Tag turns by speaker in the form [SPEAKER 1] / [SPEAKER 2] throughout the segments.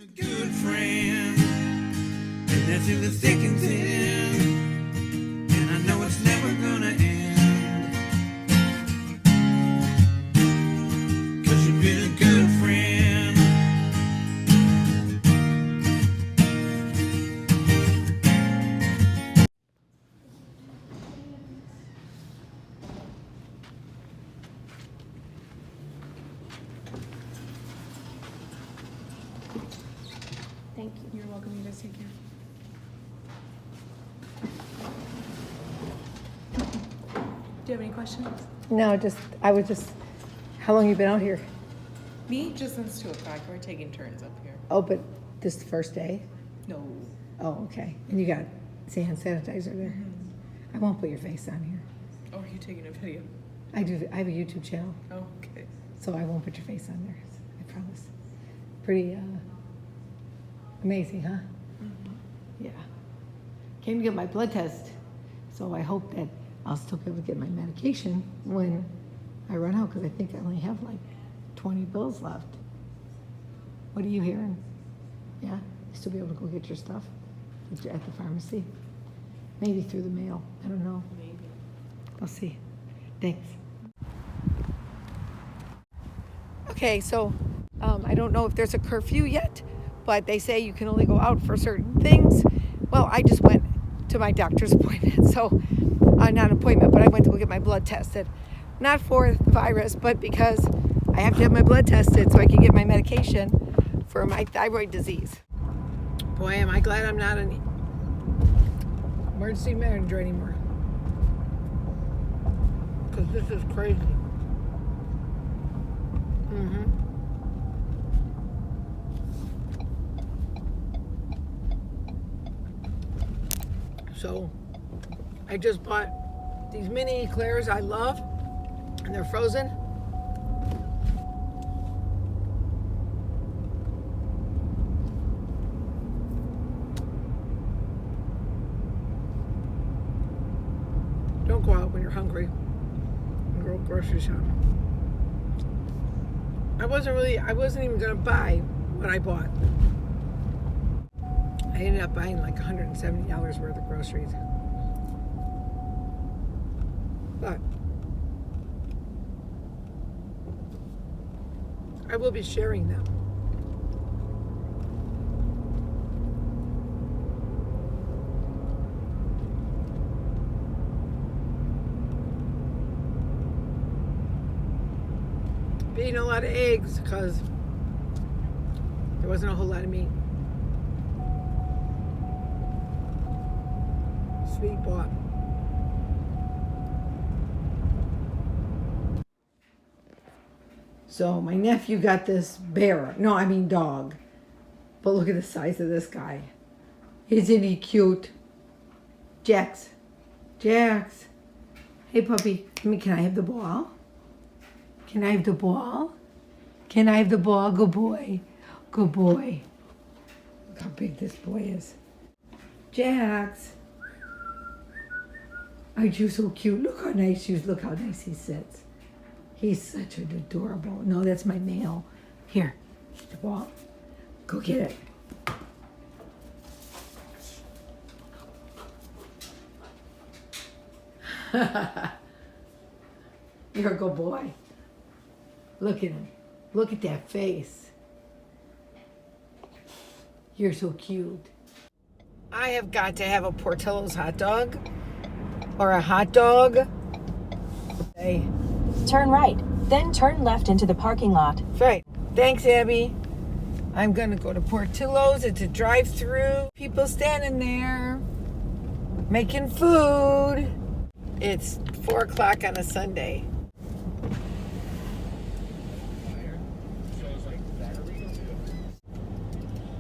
[SPEAKER 1] A good friend, and that's in the thick and thin, and I know it's never gonna end, 'cause you've been a good friend.
[SPEAKER 2] Thank you. You're welcome. You guys take care. Do you have any questions?
[SPEAKER 3] No, how long you been out here?
[SPEAKER 2] Me? Just since 2 o'clock. We're taking turns up here.
[SPEAKER 3] Oh, but this is the first day?
[SPEAKER 2] No.
[SPEAKER 3] Oh, okay. And you got hand sanitizer there? I won't put your face on here.
[SPEAKER 2] Oh, are you taking a video?
[SPEAKER 3] I do. I have a YouTube channel,
[SPEAKER 2] Oh, okay.
[SPEAKER 3] so I won't put your face on there. I promise. Pretty amazing, huh? Yeah. Came to get my blood test, so I hope that I'll still be able to get my medication when I run out, because I think I only have like 20 pills left. What are you hearing? Yeah? You still be able to go get your stuff at the pharmacy? Maybe through the mail. I don't know.
[SPEAKER 2] Maybe.
[SPEAKER 3] I'll see. Thanks. Okay, so I don't know if there's a curfew yet, but they say you can only go out for certain things. Well, I just went to my doctor's appointment, so not an appointment, but I went to go get my blood tested. Not for the virus, but because I have to have my blood tested so I can get my medication for my thyroid disease. Boy, am I glad I'm not an emergency manager anymore. Because this is crazy. So, I just bought these mini eclairs I love, and they're frozen. Don't go out when you're hungry and go grocery shopping. I wasn't even gonna buy what I bought. I ended up buying like $170 worth of groceries. But I will be sharing them. Eating a lot of eggs because there wasn't a whole lot of meat. Sweet bought. So my nephew got this dog. But look at the size of this guy. Isn't he cute? Jax. Hey puppy, can I have the ball? Can I have the ball? Can I have the ball? Good boy. Good boy. Look how big this boy is. Jax. Aren't you so cute? Look how nice he sits. He's such an adorable. No, that's my male. Here, the ball. Go get it. You're a good boy. Look at him. Look at that face. You're so cute. I have got to have a Portillo's hot dog. Or a hot dog. Hey.
[SPEAKER 4] Turn right, then turn left into the parking lot.
[SPEAKER 3] That's right. Thanks, Abby. I'm gonna go to Portillo's. It's a drive-through. People standing there making food. It's 4 o'clock on a Sunday.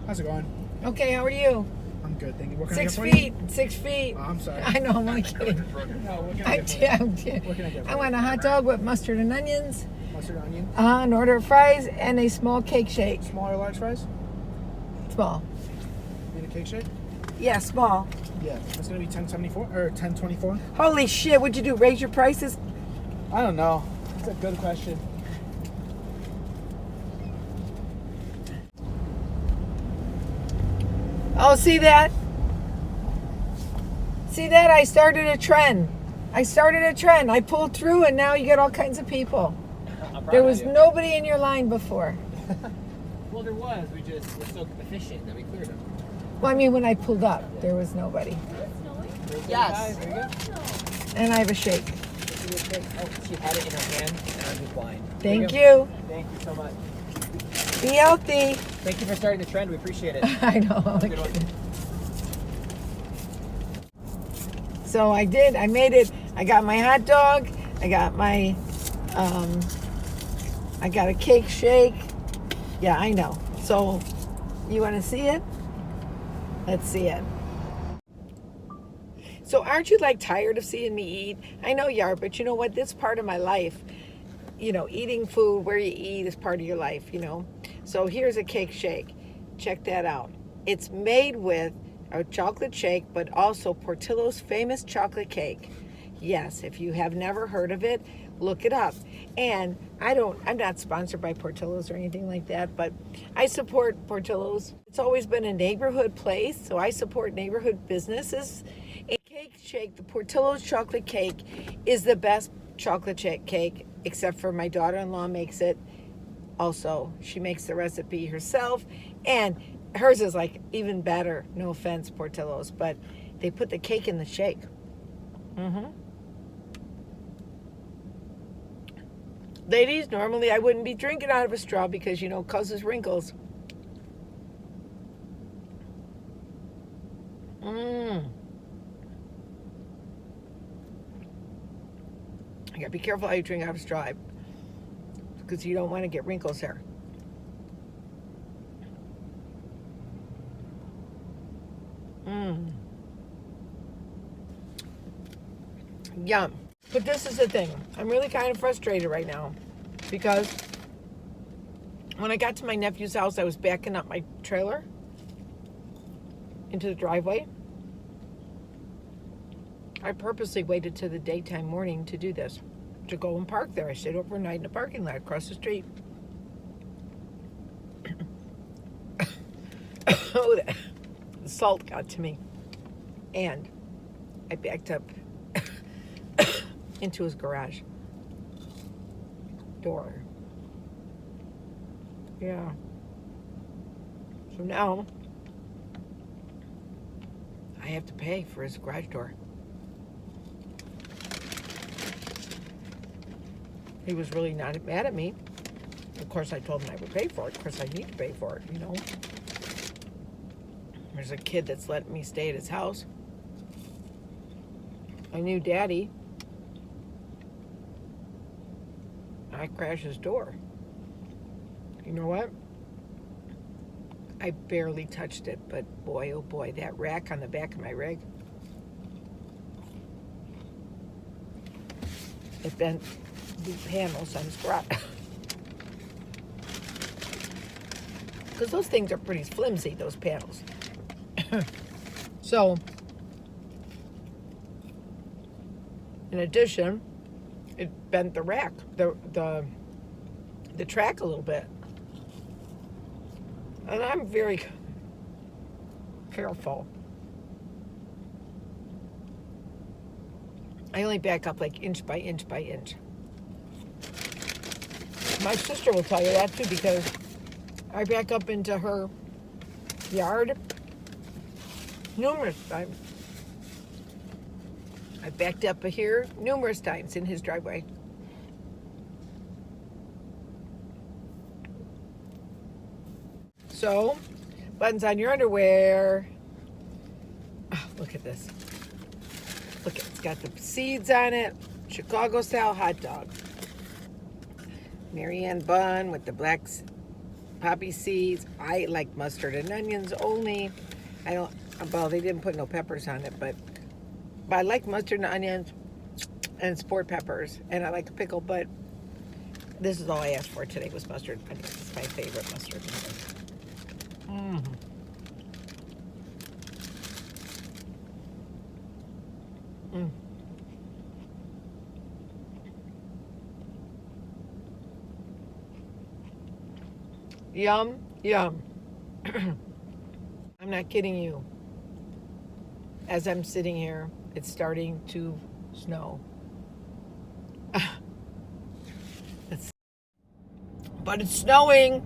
[SPEAKER 5] How's it going?
[SPEAKER 3] Okay, how are you?
[SPEAKER 5] I'm good, thank you. What can
[SPEAKER 3] 6
[SPEAKER 5] I get for
[SPEAKER 3] feet. 6 feet.
[SPEAKER 5] you? Oh, I'm sorry.
[SPEAKER 3] I know, I'm only kidding.
[SPEAKER 5] No, what can I get for you?
[SPEAKER 3] I'm kidding.
[SPEAKER 5] What can I get for
[SPEAKER 3] I
[SPEAKER 5] you?
[SPEAKER 3] want a hot dog with mustard and onions,
[SPEAKER 5] Mustard onion?
[SPEAKER 3] an order of fries, and a small cake shake.
[SPEAKER 5] Small or large fries?
[SPEAKER 3] Small.
[SPEAKER 5] And a cake shake?
[SPEAKER 3] Yeah, small.
[SPEAKER 5] Yeah. That's gonna be $10.74 or $10.24.
[SPEAKER 3] Holy shit, what'd you do? Raise your prices?
[SPEAKER 5] I don't know. That's a good question.
[SPEAKER 3] Oh, see that? See that? I started a trend. I pulled through, and now you get all kinds of people. There was nobody in your line before.
[SPEAKER 6] Well, there was. We're so efficient that we cleared them.
[SPEAKER 3] Well, I mean, when I pulled up, there was nobody.
[SPEAKER 6] Yes. There you go.
[SPEAKER 3] And I have a shake.
[SPEAKER 6] Oh, she had it in her hand, and I'm just blind.
[SPEAKER 3] Thank you.
[SPEAKER 6] Thank you so much.
[SPEAKER 3] Be healthy.
[SPEAKER 6] Thank you for starting the trend. We appreciate it.
[SPEAKER 3] I know.
[SPEAKER 6] Have a good one.
[SPEAKER 3] So I did. I made it. I got my hot dog. I got my, I got a cake shake. Yeah, I know. So you want to see it? Let's see it. So aren't you like tired of seeing me eat? I know you are, but you know what? This part of my life, you know, eating food, where you eat is part of your life, you know. So here's a cake shake. Check that out. It's made with a chocolate shake, but also Portillo's famous chocolate cake. Yes, if you have never heard of it, look it up. And I'm not sponsored by Portillo's or anything like that, but I support Portillo's. It's always been a neighborhood place, so I support neighborhood businesses. A cake shake, the Portillo's chocolate cake is the best chocolate cake, except for my daughter-in-law makes it. Also, she makes the recipe herself, and hers is like even better. No offense, Portillo's, but they put the cake in the shake. Ladies, normally I wouldn't be drinking out of a straw because, you know, it causes wrinkles. You gotta be careful how you drink out of a straw because you don't want to get wrinkles there. Yum. But this is the thing. I'm really kind of frustrated right now because when I got to my nephew's house, I was backing up my trailer into the driveway. I purposely waited to the daytime morning to do this, to go and park there. I stayed overnight in the parking lot across the street. Oh, the salt got to me. And I backed up into his garage door. Yeah. So now I have to pay for his garage door. He was really not mad at me. Of course, I told him I would pay for it. Of course, I need to pay for it, you know. There's a kid that's letting me stay at his house. I knew Daddy. I crashed his door. You know what? I barely touched it, but boy, oh boy, that rack on the back of my rig. It bent the panels on his garage. Because those things are pretty flimsy, those panels. So, in addition, it bent the rack, the track a little bit. And I'm very careful. I only back up like inch by inch by inch. My sister will tell you that too, because I back up into her yard numerous times. I backed up here numerous times in his driveway. So, buttons on your underwear. Oh, look at this. Look, it's got the seeds on it. Chicago style hot dog. Marianne bun with the black poppy seeds. I like mustard and onions only. I don't, well, they didn't put no peppers on it, but I like mustard and onions and sport peppers, and I like a pickle, but this is all I asked for today was mustard and onions. It's my favorite mustard and onions. Yum, yum. I'm not kidding you. As I'm sitting here, it's starting to snow. But it's snowing.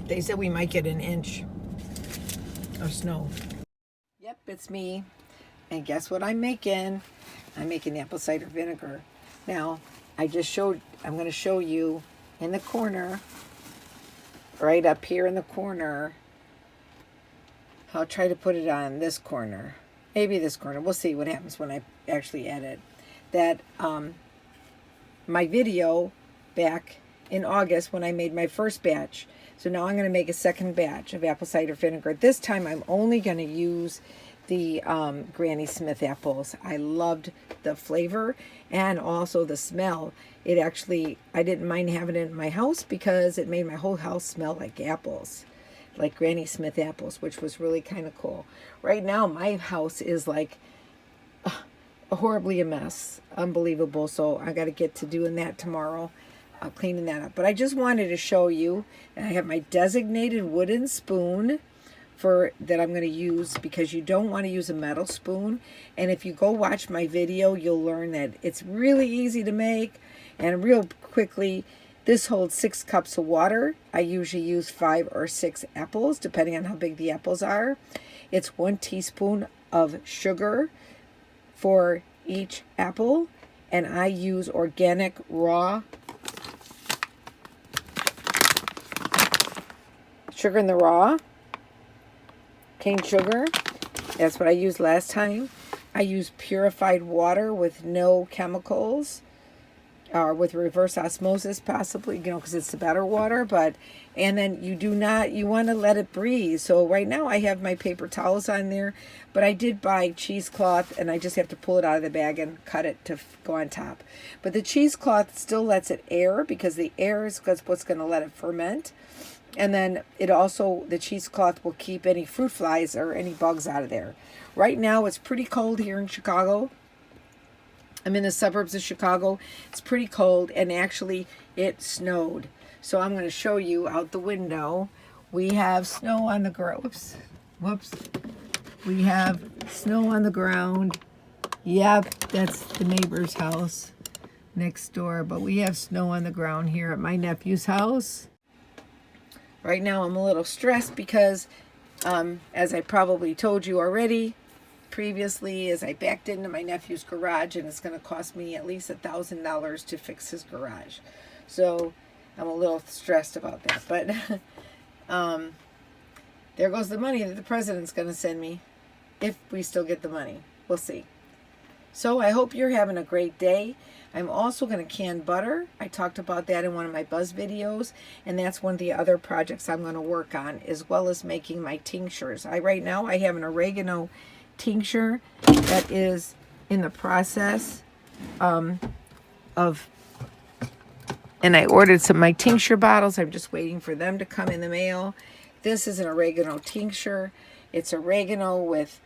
[SPEAKER 3] They said we might get an inch of snow. Yep, it's me. And guess what I'm making? I'm making apple cider vinegar. Now, I'm going to show you in the corner, right up here in the corner. I'll try to put it on this corner. Maybe this corner. We'll see what happens when I actually edit. That my video back in August when I made my first batch. So now I'm going to make a second batch of apple cider vinegar. This time I'm only going to use the Granny Smith apples. I loved the flavor and also the smell. It actually, I didn't mind having it in my house because it made my whole house smell like apples, like Granny Smith apples, which was really kind of cool. Right now my house is like horribly a mess, unbelievable. So I got to get to doing that tomorrow. Cleaning that up. But I just wanted to show you, and I have my designated wooden spoon that I'm going to use, because you don't want to use a metal spoon. And if you go watch my video, you'll learn that it's really easy to make and real quickly. This holds 6 cups of water. I usually use 5 or 6 apples, depending on how big the apples are. It's 1 teaspoon of sugar for each apple, and I use organic raw sugar in the raw, cane sugar. That's what I used last time. I use purified water with no chemicals, or with reverse osmosis possibly, because it's the better water. And then you want to let it breathe. So right now I have my paper towels on there, but I did buy cheesecloth, and I just have to pull it out of the bag and cut it to go on top. But the cheesecloth still lets it air, because the air is what's going to let it ferment. And then the cheesecloth will keep any fruit flies or any bugs out of there. Right now it's pretty cold here in Chicago. I'm in the suburbs of Chicago. It's pretty cold, and actually it snowed. So I'm going to show you out the window. We have snow on the ground. Whoops. We have snow on the ground. Yep, that's the neighbor's house next door. But we have snow on the ground here at my nephew's house. Right now I'm a little stressed because, as I probably told you already previously, as I backed into my nephew's garage, and it's going to cost me at least $1,000 to fix his garage. So I'm a little stressed about that. But there goes the money that the president's going to send me, if we still get the money. We'll see. So I hope you're having a great day. I'm also going to can butter. I talked about that in one of my buzz videos, and that's one of the other projects I'm going to work on, as well as making my tinctures. Right now I have an oregano tincture that is in the process and I ordered some of my tincture bottles. I'm just waiting for them to come in the mail. This is an oregano tincture. It's oregano with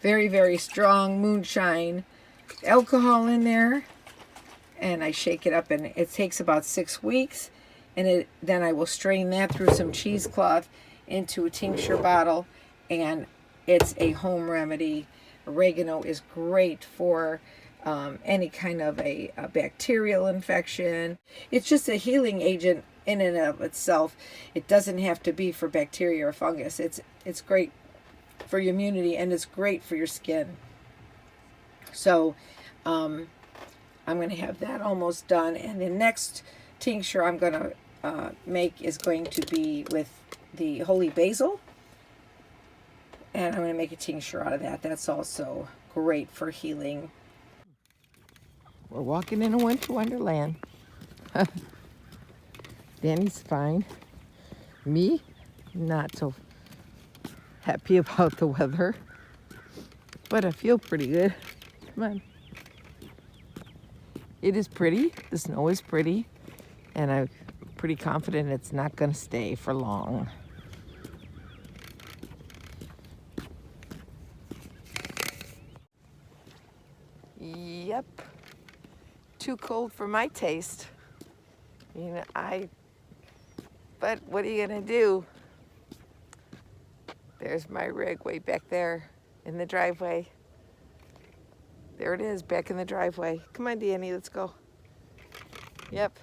[SPEAKER 3] very, very strong moonshine alcohol in there, and I shake it up, and it takes about 6 weeks, and then I will strain that through some cheesecloth into a tincture bottle, and it's a home remedy. Oregano is great for any kind of a bacterial infection. It's just a healing agent in and of itself. It doesn't have to be for bacteria or fungus. It's great for your immunity, and it's great for your skin. So I'm going to have that almost done, and the next tincture I'm going to make is going to be with the holy basil, and I'm going to make a tincture out of that. That's also great for healing. We're walking in a winter wonderland. Danny's fine. Me, not so happy about the weather, but I feel pretty good. Come on. It is pretty. The snow is pretty, and I'm pretty confident it's not going to stay for long. Yep. 2 cold for my taste. You know, but what are you gonna do? There's my rig way back there in the driveway. There it is, back in the driveway. Come on, Danny, let's go. Yep.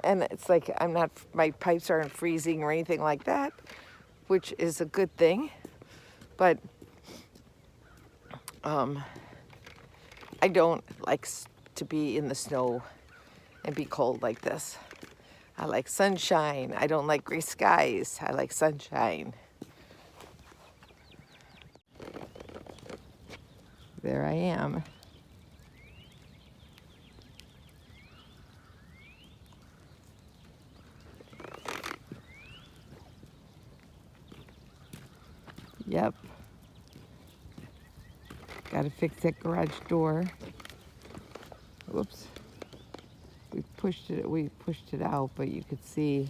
[SPEAKER 3] And it's like my pipes aren't freezing or anything like that, which is a good thing. But I don't like to be in the snow and be cold like this. I like sunshine. I don't like gray skies. I like sunshine. There I am. Yep. Got to fix that garage door. Whoops. We pushed it out, but you could see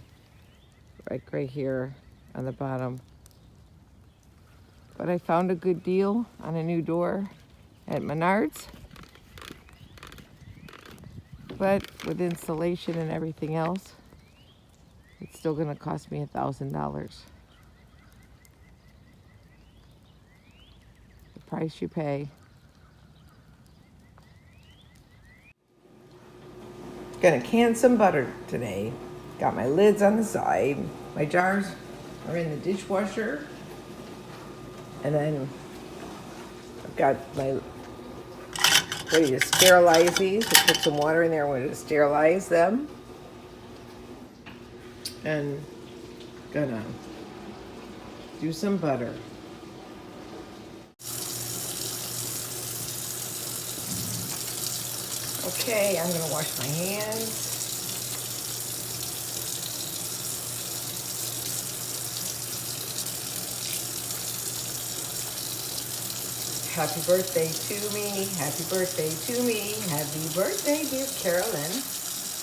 [SPEAKER 3] right here on the bottom. But I found a good deal on a new door at Menards. But with insulation and everything else, it's still gonna cost me $1,000. The price you pay. Gonna can some butter today. Got my lids on the side. My jars are in the dishwasher. And then I've got my ready to sterilize these. I put some water in there. I'm going to sterilize them. And gonna do some butter. Okay, I'm gonna wash my hands. Happy birthday to me, happy birthday to me, happy birthday dear Carolyn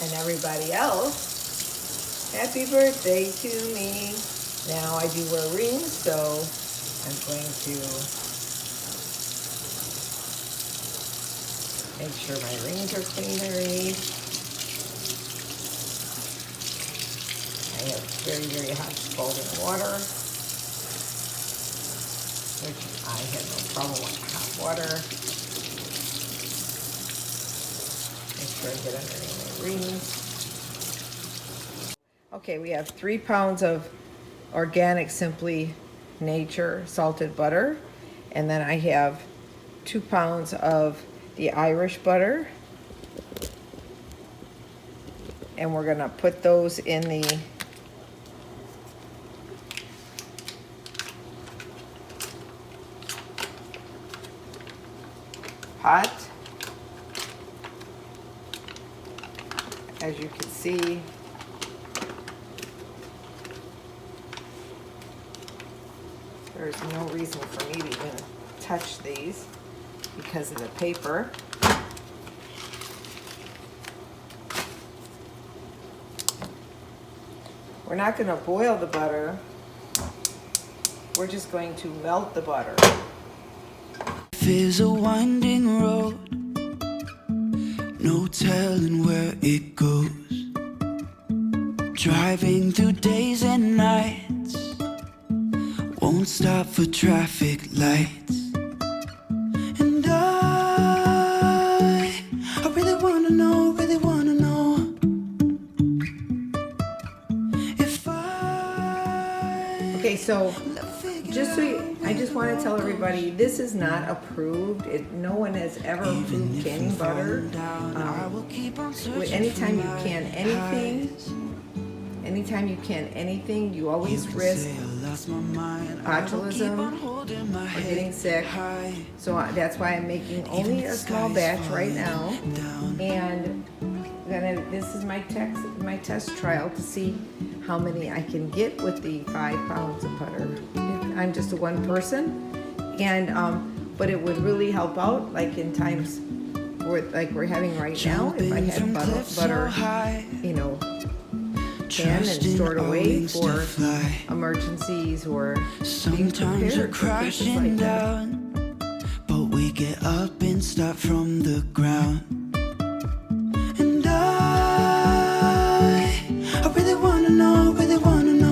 [SPEAKER 3] and everybody else. Happy birthday to me. Now I do wear rings, so I'm going to make sure my rings are clean underneath. I have very, very hot scalding water, which I have no problem with hot water. Make sure I get underneath my rings. Okay, we have 3 pounds of organic Simply Nature salted butter, and then I have 2 pounds of the Irish butter, and we're gonna put those in the pot. As you can see, there's no reason for me to even touch these because of the paper. We're not going to boil the butter. We're just going to melt the butter.
[SPEAKER 1] Life is a winding road, no telling where it goes. Driving through days and nights, won't stop for traffic lights. And I really wanna know if
[SPEAKER 3] Okay, so I just want to tell everybody this is not approved. No one has ever approved canning butter. Anytime you can anything, you always risk botulism or getting sick. So that's why I'm making only a small batch right now. And this is my test trial to see how many I can get with the 5 pounds of butter. I'm just a one person, and but it would really help out, like in times like we're having right now. If I had butter, you know, canned and stored away for emergencies or being prepared for cases like that.
[SPEAKER 1] but we get up and start from the ground. And I really wanna know, really wanna know.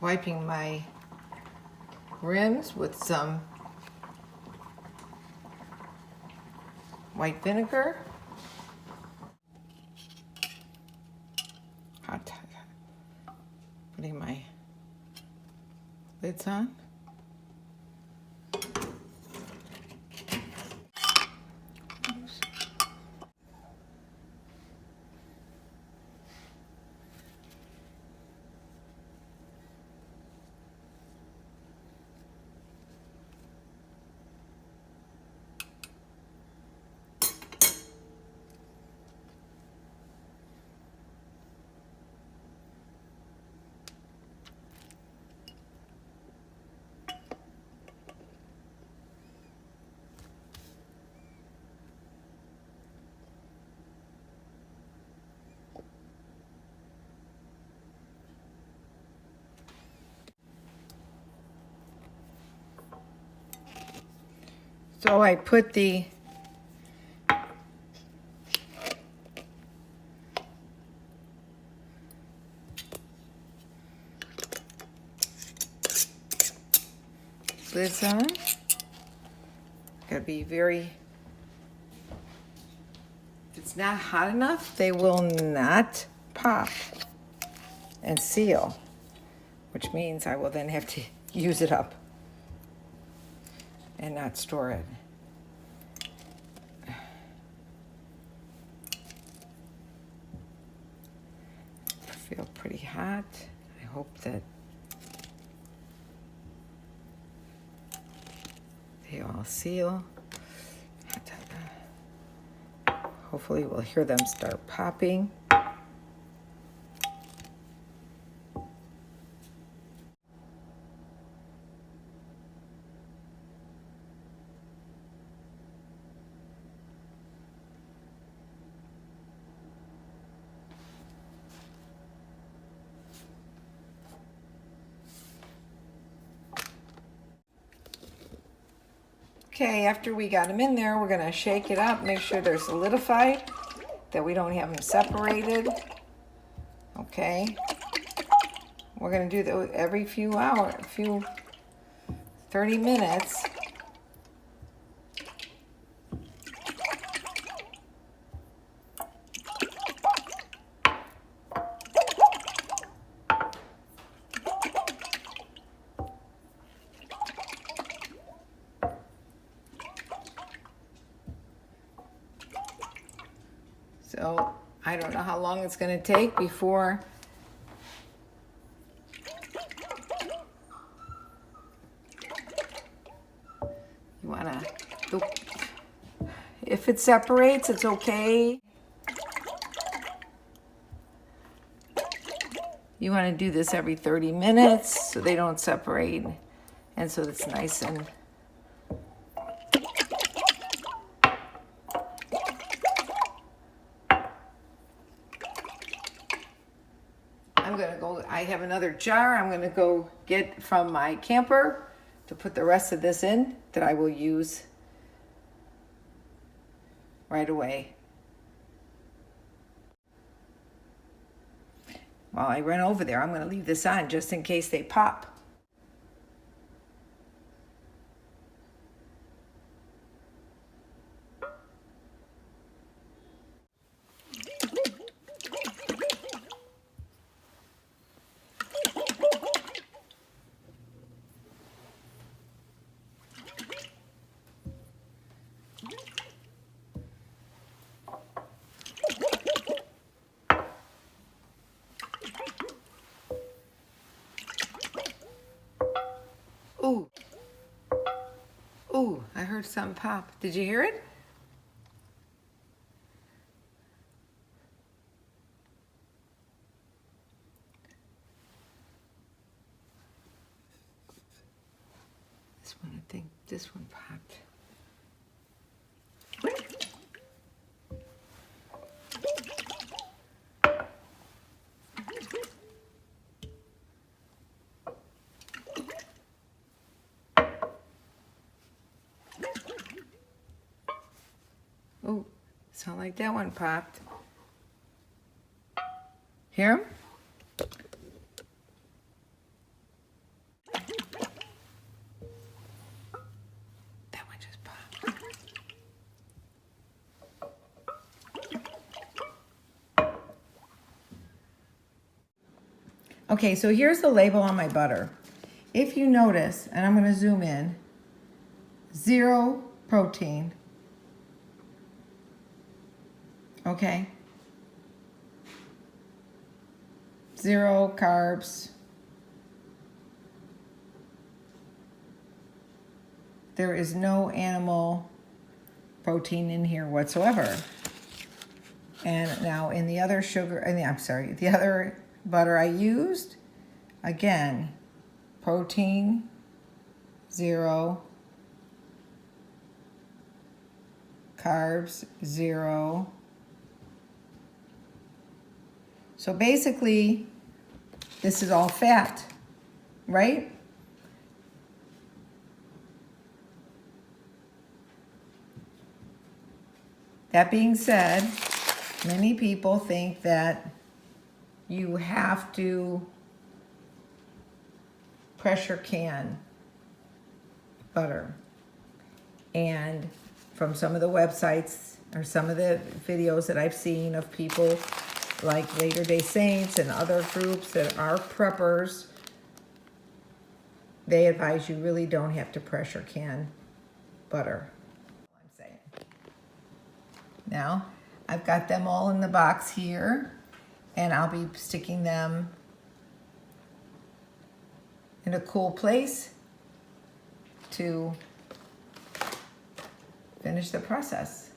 [SPEAKER 3] Wiping my rims with some white vinegar. Hot. Putting my lids on. Oops. So I put the lids on. Gotta be very, if it's not hot enough, they will not pop and seal, which means I will then have to use it up and not store it. I feel pretty hot. I hope that they all seal. Hopefully we'll hear them start popping. Okay, after we got them in there, we're gonna shake it up, make sure they're solidified, that we don't have them separated. Okay. We're gonna do that every few hours, 30 minutes. So I don't know how long it's going to take before you want to, if it separates, it's okay. You want to do this every 30 minutes so they don't separate and so it's nice and I have another jar I'm going to go get from my camper to put the rest of this in that I will use right away. While I run over there, I'm going to leave this on just in case they pop. heard something pop. Did you hear it? This one, I think this one popped. Oh, sound like that one popped. Hear 'em? That one just popped. Okay, so here's the label on my butter. If you notice, and I'm going to zoom in, 0 protein. Okay. 0 carbs. There is no animal protein in here whatsoever. And now in the other the other butter I used, again, protein 0, carbs 0. So basically, this is all fat, right? That being said, many people think that you have to pressure can butter. And from some of the websites or some of the videos that I've seen of people like Latter-day Saints and other groups that are preppers, they advise you really don't have to pressure can butter. I'm saying. Now, I've got them all in the box here, and I'll be sticking them in a cool place to finish the process.